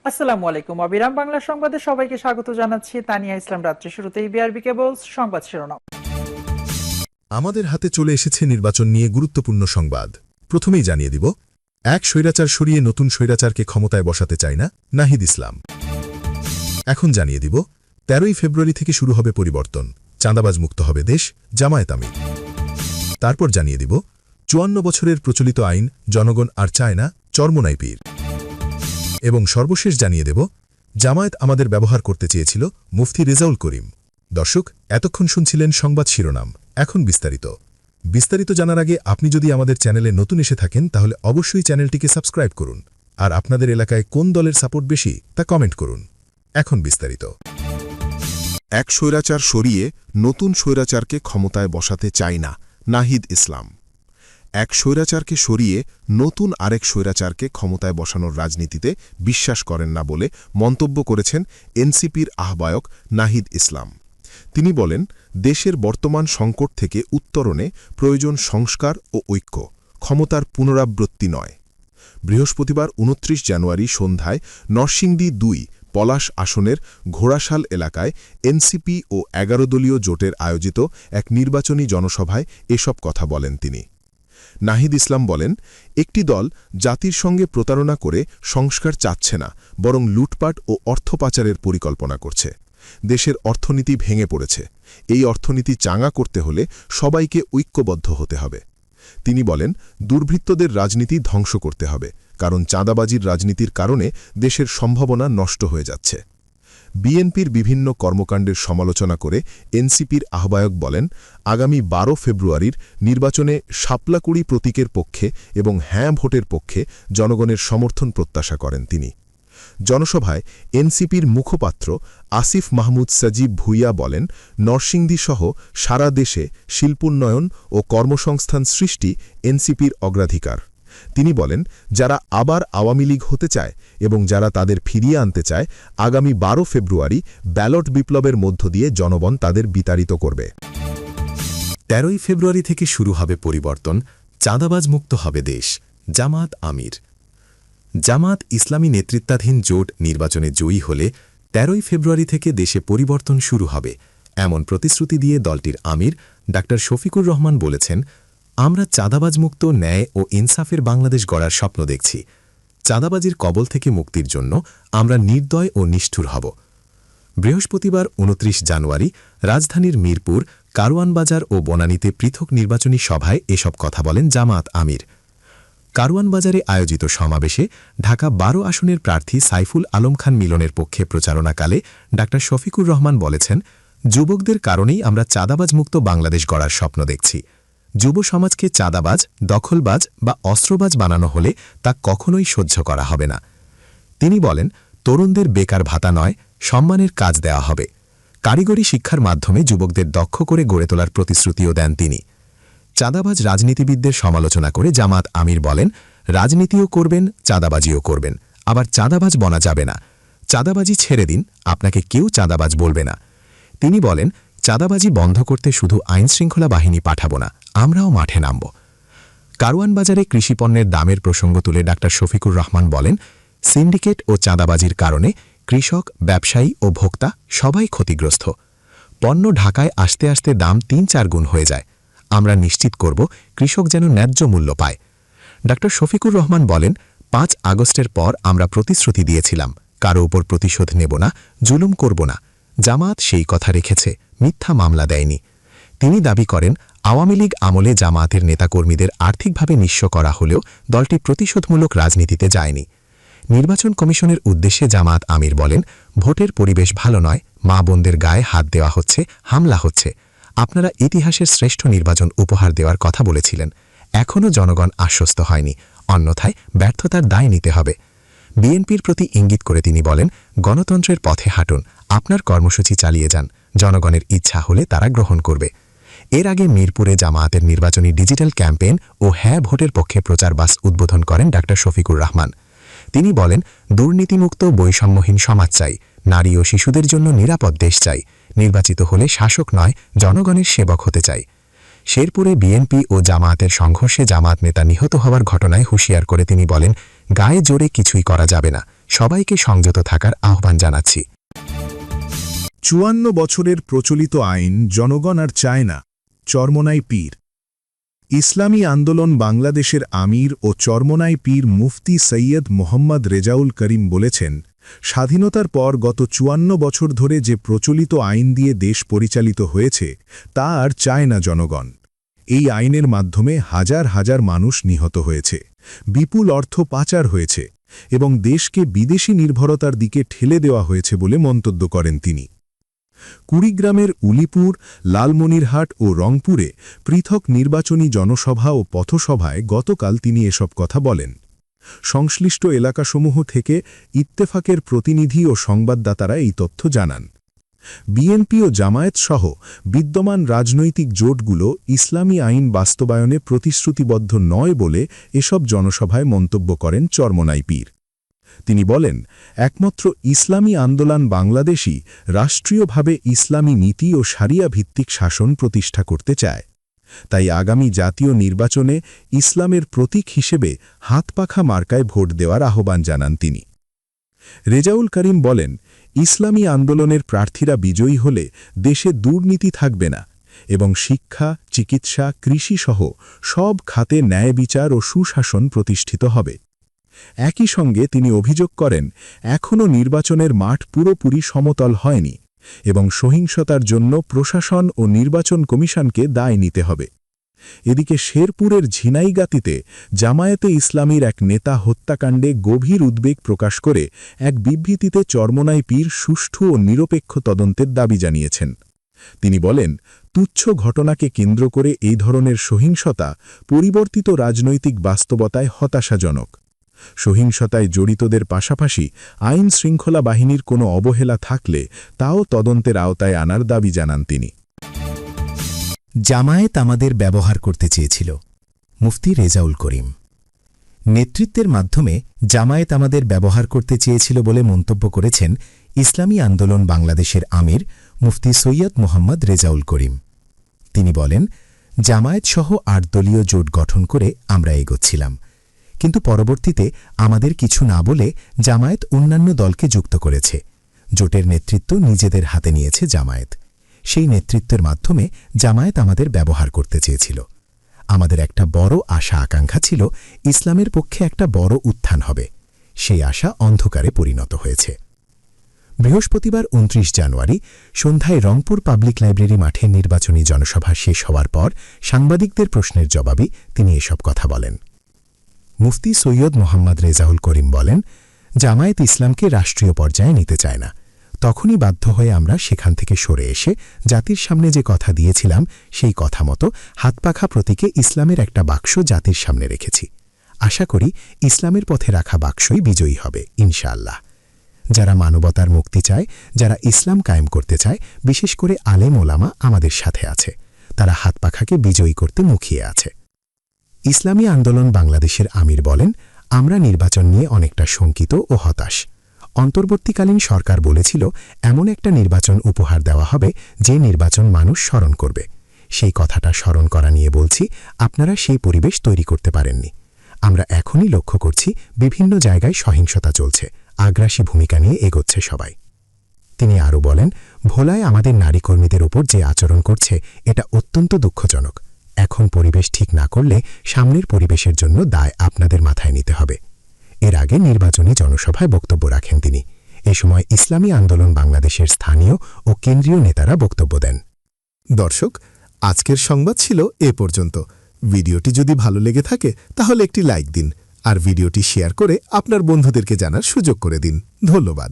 আসসালামু আলাইকুম। অবিরাম বাংলা সংবাদে সবাইকে স্বাগত জানাচ্ছি। তানিয়া ইসলাম। রাত্রি শুরুতেই বিআরবি কেবলস সংবাদ শিরোনাম। আমাদের হাতে চলে এসেছে নির্বাচন নিয়ে গুরুত্বপূর্ণ সংবাদ। প্রথমেই জানিয়ে দিব, এক স্বৈরাচার সরিয়ে নতুন স্বৈরাচারকে ক্ষমতায় বসাতে চায় না নাহিদ ইসলাম। এখন জানিয়ে দিব, ১৩ই ফেব্রুয়ারি থেকে শুরু হবে পরিবর্তন, চাঁদাবাজ মুক্ত হবে দেশ, জামায়াত আমির। তারপর জানিয়ে দিব, ৫৪ বছরের প্রচলিত আইন জনগণ আর চায় না, চরমোনাই পীর। এবং সর্বশেষ জানিয়ে দেব, জামায়াত আমাদের ব্যবহার করতে চেয়েছিল, মুফতি রেজাউল করিম। দর্শক, এতক্ষণ শুনছিলেন সংবাদ শিরোনাম। এখন বিস্তারিত জানার আগে আপনি যদি আমাদের চ্যানেলে নতুন এসে থাকেন তাহলে অবশ্যই চ্যানেলটিকে সাবস্ক্রাইব করুন। আর আপনাদের এলাকায় কোন দলের সাপোর্ট বেশি তা কমেন্ট করুন। এখন বিস্তারিত। এক স্বৈরাচার সরিয়ে নতুন স্বৈরাচারকে ক্ষমতায় বসাতে চায় না নাহিদ ইসলাম। এক স্বৈরাচারকে সরিয়ে নতুন আরেক স্বৈরাচারকে ক্ষমতায় বসানোর রাজনীতিতে বিশ্বাস করেন না বলে মন্তব্য করেছেন এনসিপির আহ্বায়ক নাহিদ ইসলাম। তিনি বলেন, দেশের বর্তমান সংকট থেকে উত্তরণে প্রয়োজন সংস্কার ও ঐক্য, ক্ষমতার পুনরাবৃত্তি নয়। বৃহস্পতিবার ২৯ জানুয়ারি সন্ধ্যায় নরসিংদী ২ পলাশ আসনের ঘোড়াশাল এলাকায় এনসিপি ও ১১ দলীয় জোটের আয়োজিত এক নির্বাচনী জনসভায় এসব কথা বলেন তিনি। নাহিদ ইসলাম বলেন, একটি দল জাতির সঙ্গে প্রতারণা করে সংস্কার চাচ্ছে না, বরং লুটপাট ও অর্থ পাচারের পরিকল্পনা করছে। দেশের অর্থনীতি ভেঙে পড়েছে। এই অর্থনীতি চাঙা করতে হলে সবাইকে ঐক্যবদ্ধ হতে হবে। তিনি বলেন, দুর্বৃত্তদের রাজনীতি ধ্বংস করতে হবে, কারণ চাঁদাবাজির রাজনীতির কারণে দেশের সম্ভাবনা নষ্ট হয়ে যাচ্ছে। বিএনপির বিভিন্ন কর্মকাণ্ডের সমালোচনা করে এনসিপির আহ্বায়ক বলেন, আগামী ১২ ফেব্রুয়ারির নির্বাচনে শাপলাকুড়ি প্রতীকের পক্ষে এবং হ্যাঁ ভোটের পক্ষে জনগণের সমর্থন প্রত্যাশা করেন তিনি। জনসভায় এনসিপির মুখপাত্র আসিফ মাহমুদ সজীব ভুইয়া বলেন, নরসিংদীসহ সারা দেশে শিল্পোন্নয়ন ও কর্মসংস্থান সৃষ্টি এনসিপির অগ্রাধিকার। তিনি বলেন, যারা আবার আওয়ামী লীগ হতে চায় এবং যারা তাদের ফিরিয়ে আনতে চায়, আগামী ১২ ফেব্রুয়ারি ব্যালট বিপ্লবের মধ্য দিয়ে জনগণ তাদের বিতাড়িত করবে। ১৩ই ফেব্রুয়ারি থেকে শুরু হবে পরিবর্তন, চাঁদাবাজ মুক্ত হবে দেশ, জামায়াত আমির। জামায়াত ইসলামী নেতৃত্বাধীন জোট নির্বাচনে জয়ী হলে ১৩ই ফেব্রুয়ারি থেকে দেশে পরিবর্তন শুরু হবে, এমন প্রতিশ্রুতি দিয়ে দলটির আমির ডা শফিকুর রহমান বলেছেন, আমরা চাঁদাবাজ মুক্ত, ন্যায় ও ইনসাফের বাংলাদেশ গড়ার স্বপ্ন দেখছি। চাঁদাবাজির কবল থেকে মুক্তির জন্য আমরা নির্দয় ও নিষ্ঠুর হব। বৃহস্পতিবার ২৯ জানুয়ারি রাজধানীর মিরপুর, কারওয়ানবাজার ও বনানীতে পৃথক নির্বাচনী সভায় এসব কথা বলেন জামায়াত আমির। কারওয়ানবাজারে আয়োজিত সমাবেশে ঢাকা ১২ আসনের প্রার্থী সাইফুল আলম খান মিলনের পক্ষে প্রচারণাকালে ডা শফিকুর রহমান বলেছেন, যুবকদের কারণেই আমরা চাঁদাবাজ মুক্ত বাংলাদেশ গড়ার স্বপ্ন দেখছি। যুব সমাজকে চাঁদাবাজ, দখলবাজ বা অস্ত্রবাজ বানানো হলে তা কখনোই সহ্য করা হবে না। তিনি বলেন, তরুণদের বেকার ভাতা নয়, সম্মানের কাজ দেওয়া হবে। কারিগরি শিক্ষার মাধ্যমে যুবকদের দক্ষ করে গড়ে তোলার প্রতিশ্রুতিও দেন তিনি। চাঁদাবাজ রাজনীতিবিদদের সমালোচনা করে জামায়াত আমির বলেন, রাজনীতিও করবেন, চাঁদাবাজিও করবেন, আবার চাঁদাবাজ বনা যাবে না। চাঁদাবাজি ছেড়ে দিন, আপনাকে কেউ চাঁদাবাজ বলবে না। তিনি বলেন, চাঁদাবাজি বন্ধ করতে শুধু আইনশৃঙ্খলা বাহিনী পাঠাবো না, আমরাও মাঠে নামব। কারওয়ানবাজারে কৃষিপণ্যের দামের প্রসঙ্গ তুলে ডা শফিকুর রহমান বলেন, সিন্ডিকেট ও চাঁদাবাজির কারণে কৃষক, ব্যবসায়ী ও ভোক্তা সবাই ক্ষতিগ্রস্ত। পণ্য ঢাকায় আসতে আসতে দাম ৩-৪ গুণ হয়ে যায়। আমরা নিশ্চিত করব কৃষক যেন ন্যায্য মূল্য পায়। ডা শফিকুর রহমান বলেন, ৫ আগস্টের পর আমরা প্রতিশ্রুতি দিয়েছিলাম, কারো উপর প্রতিশোধ নেব না, জুলুম করব না। জামায়াত সেই কথা রেখেছে, মিথ্যা মামলা দেয়নি। তিনি দাবি করেন, আওয়ামী লীগ আমলে জামায়াতের নেতাকর্মীদের আর্থিকভাবে নিঃস্ব করা হলেও দলটি প্রতিশোধমূলক রাজনীতিতে যায়নি। নির্বাচন কমিশনের উদ্দেশ্যে জামায়াত আমির বলেন, ভোটের পরিবেশ ভালো নয়, মা বোনদের গায়ে হাত দেওয়া হচ্ছে, হামলা হচ্ছে। আপনারা ইতিহাসের শ্রেষ্ঠ নির্বাচন উপহার দেওয়ার কথা বলেছিলেন, এখনও জনগণ আশ্বস্ত হয়নি, অন্যথায় ব্যর্থতার দায় নিতে হবে। বিএনপির প্রতি ইঙ্গিত করে তিনি বলেন, গণতন্ত্রের পথে হাঁটুন, আপনার কর্মসূচি চালিয়ে যান, জনগণের ইচ্ছা হলে তারা গ্রহণ করবে। এর আগে মিরপুরে জামায়াতের নির্বাচনী ডিজিটাল ক্যাম্পেইন ও হ্যাঁ ভোটের পক্ষে প্রচার বাস উদ্বোধন করেন ডা শফিকুর রহমান। তিনি বলেন, দুর্নীতিমুক্ত বৈষম্যহীন সমাজ চাই, নারী ও শিশুদের জন্য নিরাপদ দেশ চাই, নির্বাচিত হলে শাসক নয়, জনগণের সেবক হতে চাই। শেরপুরে বিএনপি ও জামায়াতের সংঘর্ষে জামায়াত নেতা নিহত হওয়ার ঘটনায় হুঁশিয়ার করে তিনি বলেন, গায়ে জোরে কিছুই করা যাবে না, সবাইকে সংযত থাকার আহ্বান জানাচ্ছি। ৫৪ বছরের প্রচলিত আইন জনগণ আর চায় না, চরমোনাই পীর। ইসলামী আন্দোলন বাংলাদেশের আমির ও চরমোনাই পীর মুফতি সৈয়দ মোহাম্মদ রেজাউল করিম বলেছেন, স্বাধীনতার পর গত ৫৪ বছর ধরে যে প্রচলিত আইন দিয়ে দেশ পরিচালিত হয়েছে তা আর চায় না জনগণ। এই আইনের মাধ্যমে হাজার হাজার মানুষ নিহত হয়েছে, বিপুল অর্থ পাচার হয়েছে এবং দেশকে বিদেশি নির্ভরতার দিকে ঠেলে দেওয়া হয়েছে বলে মন্তব্য করেন তিনি। কুড়িগ্রামের উলিপুর, লালমনিরহাট ও রংপুরে পৃথক নির্বাচনী জনসভা ও পথসভায় গতকাল তিনি এসব কথা বলেন। সংশ্লিষ্ট এলাকাসমূহ থেকে ইত্তেফাকের প্রতিনিধি ও সংবাদদাতারা এই তথ্য জানান। বিএনপি ও জামায়াত সহ বিদ্যমান রাজনৈতিক জোটগুলো ইসলামী আইন বাস্তবায়নে প্রতিশ্রুতিবদ্ধ নয় বলে এসব জনসভায় মন্তব্য করেন চরমোনাই পীর। তিনি বলেন, একমাত্র ইসলামী আন্দোলন বাংলাদেশই রাষ্ট্রীয়ভাবে ইসলামী নীতি ও শারিয়া ভিত্তিক শাসন প্রতিষ্ঠা করতে চায়। তাই আগামী জাতীয় নির্বাচনে ইসলামের প্রতীক হিসেবে হাতপাখা মার্কায় ভোট দেওয়ার আহ্বান জানান তিনি। রেজাউল করিম বলেন, ইসলামী আন্দোলনের প্রার্থীরা বিজয়ী হলে দেশে দুর্নীতি থাকবে না এবং শিক্ষা, চিকিৎসা, কৃষিসহ সব খাতে ন্যায় বিচার ও সুশাসন প্রতিষ্ঠিত হবে। একই সঙ্গে তিনি অভিযোগ করেন, এখনও নির্বাচনের মাঠ পুরোপুরি সমতল হয়নি এবং সহিংসতার জন্য প্রশাসন ও নির্বাচন কমিশনকে দায় নিতে হবে। এদিকে শেরপুরের ঝিনাইগাতিতে জামায়াতে ইসলামীর এক নেতা হত্যাকাণ্ডে গভীর উদ্বেগ প্রকাশ করে এক বিবৃতিতে চরমোনাই পীর সুষ্ঠু ও নিরপেক্ষ তদন্তের দাবি জানিয়েছেন। তিনি বলেন, তুচ্ছ ঘটনাকে কেন্দ্র করে এই ধরনের সহিংসতা পরিবর্তিত রাজনৈতিক বাস্তবতায় হতাশাজনক। সহিংসতায় জড়িতদের পাশাপাশি আইন শৃঙ্খলা বাহিনীর কোনো অবহেলা থাকলে তাও তদন্তের আওতায় আনার দাবি জানান তিনি। জামায়াত আমাদের ব্যবহার করতে চেয়েছিল, মুফতি রেজাউল করিম। নেতৃত্বের মাধ্যমে জামায়াত আমাদের ব্যবহার করতে চেয়েছিল বলে মন্তব্য করেছেন ইসলামী আন্দোলন বাংলাদেশের আমির মুফতি সৈয়দ মোহাম্মদ রেজাউল করিম। তিনি বলেন, জামায়াত সহ ৮ দলীয় জোট গঠন করে আমরা এগোচ্ছিলাম, কিন্তু পরবর্তীতে আমাদের কিছু না বলে জামায়াত অন্যান্য দলকে যুক্ত করেছে। জোটের নেতৃত্ব নিজেদের হাতে নিয়েছে জামায়াত। সেই নেতৃত্বের মাধ্যমে জামায়াত আমাদের ব্যবহার করতে চেয়েছিল। আমাদের একটা বড় আশা আকাঙ্ক্ষা ছিল ইসলামের পক্ষে একটা বড় উত্থান হবে। সেই আশা অন্ধকারে পরিণত হয়েছে। বৃহস্পতিবার ২৯ জানুয়ারি সন্ধ্যায় রংপুর পাবলিক লাইব্রেরি মাঠে নির্বাচনী জনসভা শেষ হওয়ার পর সাংবাদিকদের প্রশ্নের জবাবে তিনি এসব কথা বলেন। মুফতি সৈয়দ মোহাম্মদ রেজাউল করিম বলেন, জামায়াত ইসলামকে রাষ্ট্রীয় পর্যায়ে নিতে চায় না। তখনই বাধ্য হয়ে আমরা সেখান থেকে সরে এসে জাতির সামনে যে কথা দিয়েছিলাম সেই কথা মতো হাতপাখা প্রতীকে ইসলামের একটা বাক্স জাতির সামনে রেখেছি। আশা করি ইসলামের পথে রাখা বাক্সই বিজয়ী হবে ইনশাআল্লাহ। যারা মানবতার মুক্তি চায়, যারা ইসলাম কায়েম করতে চায়, বিশেষ করে আলেম ওলামা আমাদের সাথে আছে। তারা হাতপাখাকে বিজয়ী করতে মুখিয়ে আছে। ইসলামী আন্দোলন বাংলাদেশের আমির বলেন, আমরা নির্বাচন নিয়ে অনেকটা শঙ্কিত ও হতাশ। অন্তর্বর্তীকালীন সরকার বলেছিল এমন একটা নির্বাচন উপহার দেওয়া হবে যে নির্বাচন মানুষ স্মরণ করবে। সেই কথাটা স্মরণ করা নিয়ে বলছি, আপনারা সেই পরিবেশ তৈরি করতে পারেননি। আমরা এখনই লক্ষ্য করছি বিভিন্ন জায়গায় সহিংসতা চলছে, আগ্রাসী ভূমিকা নিয়ে এগোচ্ছে সবাই। তিনি আরও বলেন, ভোলায় আমাদের নারী কর্মীদের ওপর যে আচরণ করছে এটা অত্যন্ত দুঃখজনক। এখন পরিবেশ ঠিক না করলে সামনের পরিবেশের জন্য দায় আপনাদের মাথায় নিতে হবে। এর আগে নির্বাচনী জনসভায় বক্তব্য রাখেন তিনি। এ সময় ইসলামী আন্দোলন বাংলাদেশের স্থানীয় ও কেন্দ্রীয় নেতারা বক্তব্য দেন। দর্শক, আজকের সংবাদ ছিল এ পর্যন্ত। ভিডিওটি যদি ভালো লেগে থাকে তাহলে একটি লাইক দিন আর ভিডিওটি শেয়ার করে আপনার বন্ধুদেরকে জানার সুযোগ করে দিন। ধন্যবাদ।